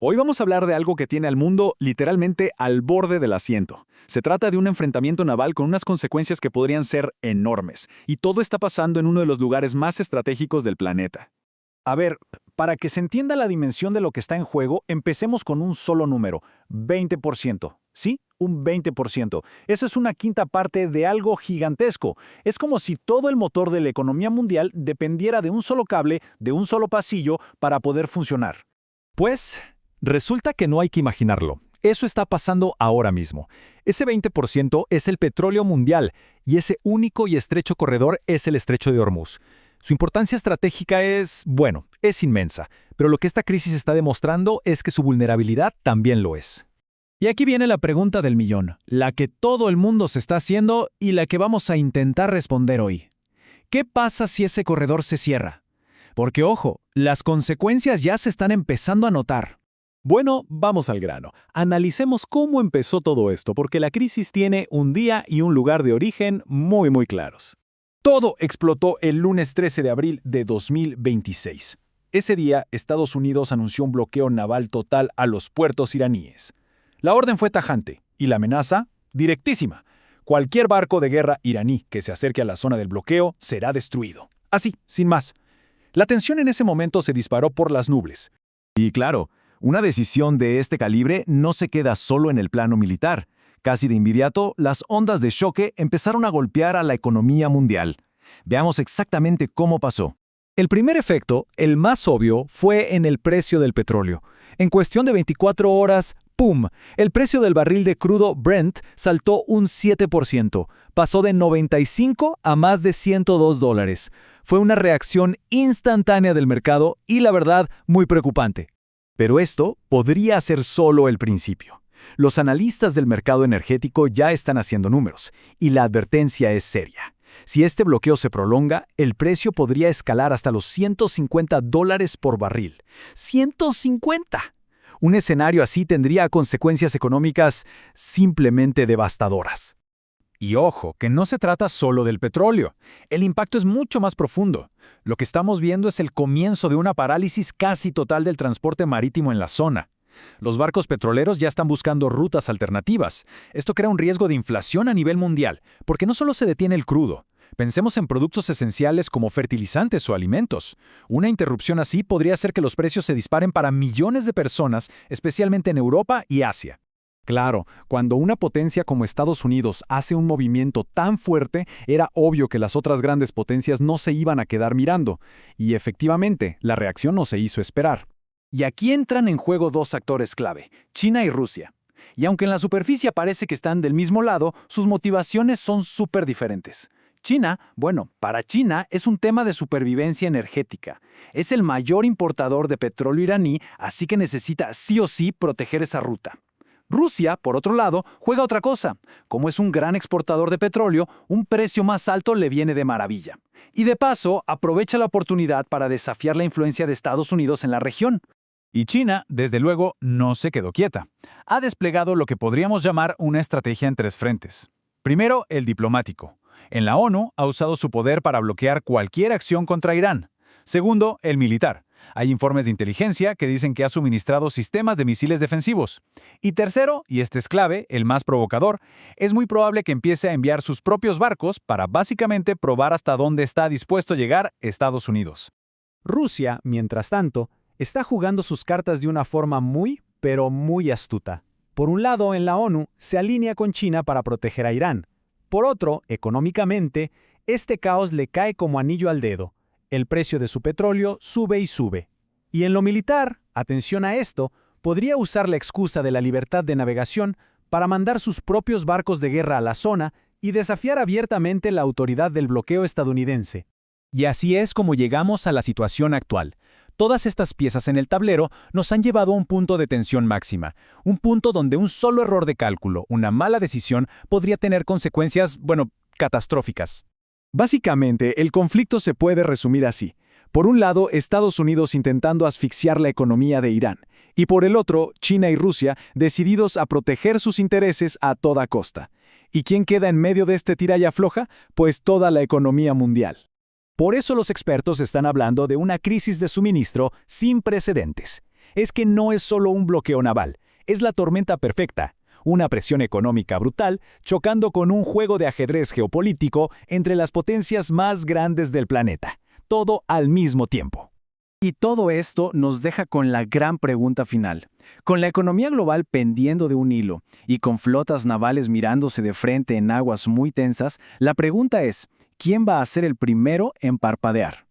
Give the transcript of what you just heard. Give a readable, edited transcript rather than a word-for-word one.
Hoy vamos a hablar de algo que tiene al mundo literalmente al borde del asiento. Se trata de un enfrentamiento naval con unas consecuencias que podrían ser enormes, y todo está pasando en uno de los lugares más estratégicos del planeta. A ver, para que se entienda la dimensión de lo que está en juego, empecemos con un solo número, 20%. ¿Sí? Un 20%. Eso es una quinta parte de algo gigantesco. Es como si todo el motor de la economía mundial dependiera de un solo cable, de un solo pasillo, para poder funcionar. Pues, resulta que no hay que imaginarlo. Eso está pasando ahora mismo. Ese 20% es el petróleo mundial, y ese único y estrecho corredor es el estrecho de Hormuz. Su importancia estratégica es inmensa, pero lo que esta crisis está demostrando es que su vulnerabilidad también lo es. Y aquí viene la pregunta del millón, la que todo el mundo se está haciendo y la que vamos a intentar responder hoy. ¿Qué pasa si ese corredor se cierra? Porque, ojo, las consecuencias ya se están empezando a notar. Bueno, vamos al grano. Analicemos cómo empezó todo esto, porque la crisis tiene un día y un lugar de origen muy claros. Todo explotó el lunes 13 de abril de 2026. Ese día, Estados Unidos anunció un bloqueo naval total a los puertos iraníes. La orden fue tajante y la amenaza, directísima. Cualquier barco de guerra iraní que se acerque a la zona del bloqueo será destruido. Así, sin más. La tensión en ese momento se disparó por las nubes. Y claro, una decisión de este calibre no se queda solo en el plano militar. Casi de inmediato, las ondas de choque empezaron a golpear a la economía mundial. Veamos exactamente cómo pasó. El primer efecto, el más obvio, fue en el precio del petróleo. En cuestión de 24 horas, ¡pum!, el precio del barril de crudo Brent saltó un 7%. Pasó de 95 a más de $102. Fue una reacción instantánea del mercado y, la verdad, muy preocupante. Pero esto podría ser solo el principio. Los analistas del mercado energético ya están haciendo números, y la advertencia es seria. Si este bloqueo se prolonga, el precio podría escalar hasta los $150 por barril. ¡150! Un escenario así tendría consecuencias económicas simplemente devastadoras. Y ojo, que no se trata solo del petróleo. El impacto es mucho más profundo. Lo que estamos viendo es el comienzo de una parálisis casi total del transporte marítimo en la zona. Los barcos petroleros ya están buscando rutas alternativas. Esto crea un riesgo de inflación a nivel mundial, porque no solo se detiene el crudo. Pensemos en productos esenciales como fertilizantes o alimentos. Una interrupción así podría hacer que los precios se disparen para millones de personas, especialmente en Europa y Asia. Claro, cuando una potencia como Estados Unidos hace un movimiento tan fuerte, era obvio que las otras grandes potencias no se iban a quedar mirando. Y efectivamente, la reacción no se hizo esperar. Y aquí entran en juego dos actores clave, China y Rusia. Y aunque en la superficie parece que están del mismo lado, sus motivaciones son súper diferentes. Para China es un tema de supervivencia energética. Es el mayor importador de petróleo iraní, así que necesita sí o sí proteger esa ruta. Rusia, por otro lado, juega otra cosa. Como es un gran exportador de petróleo, un precio más alto le viene de maravilla. Y de paso, aprovecha la oportunidad para desafiar la influencia de Estados Unidos en la región. Y China, desde luego, no se quedó quieta. Ha desplegado lo que podríamos llamar una estrategia en tres frentes. Primero, el diplomático. En la ONU ha usado su poder para bloquear cualquier acción contra Irán. Segundo, el militar. Hay informes de inteligencia que dicen que ha suministrado sistemas de misiles defensivos. Y tercero, y este es clave, el más provocador, es muy probable que empiece a enviar sus propios barcos para básicamente probar hasta dónde está dispuesto a llegar Estados Unidos. Rusia, mientras tanto, está jugando sus cartas de una forma pero muy astuta. Por un lado, en la ONU, se alinea con China para proteger a Irán. Por otro, económicamente, este caos le cae como anillo al dedo. El precio de su petróleo sube y sube. Y en lo militar, atención a esto, podría usar la excusa de la libertad de navegación para mandar sus propios barcos de guerra a la zona y desafiar abiertamente la autoridad del bloqueo estadounidense. Y así es como llegamos a la situación actual. Todas estas piezas en el tablero nos han llevado a un punto de tensión máxima, un punto donde un solo error de cálculo, una mala decisión, podría tener consecuencias, catastróficas. Básicamente, el conflicto se puede resumir así. Por un lado, Estados Unidos intentando asfixiar la economía de Irán, y por el otro, China y Rusia decididos a proteger sus intereses a toda costa. ¿Y quién queda en medio de este tira y afloja? Pues toda la economía mundial. Por eso los expertos están hablando de una crisis de suministro sin precedentes. es que no es solo un bloqueo naval, es la tormenta perfecta. Una presión económica brutal chocando con un juego de ajedrez geopolítico entre las potencias más grandes del planeta, todo al mismo tiempo. Y todo esto nos deja con la gran pregunta final. Con la economía global pendiendo de un hilo y con flotas navales mirándose de frente en aguas muy tensas, la pregunta es, ¿quién va a ser el primero en parpadear?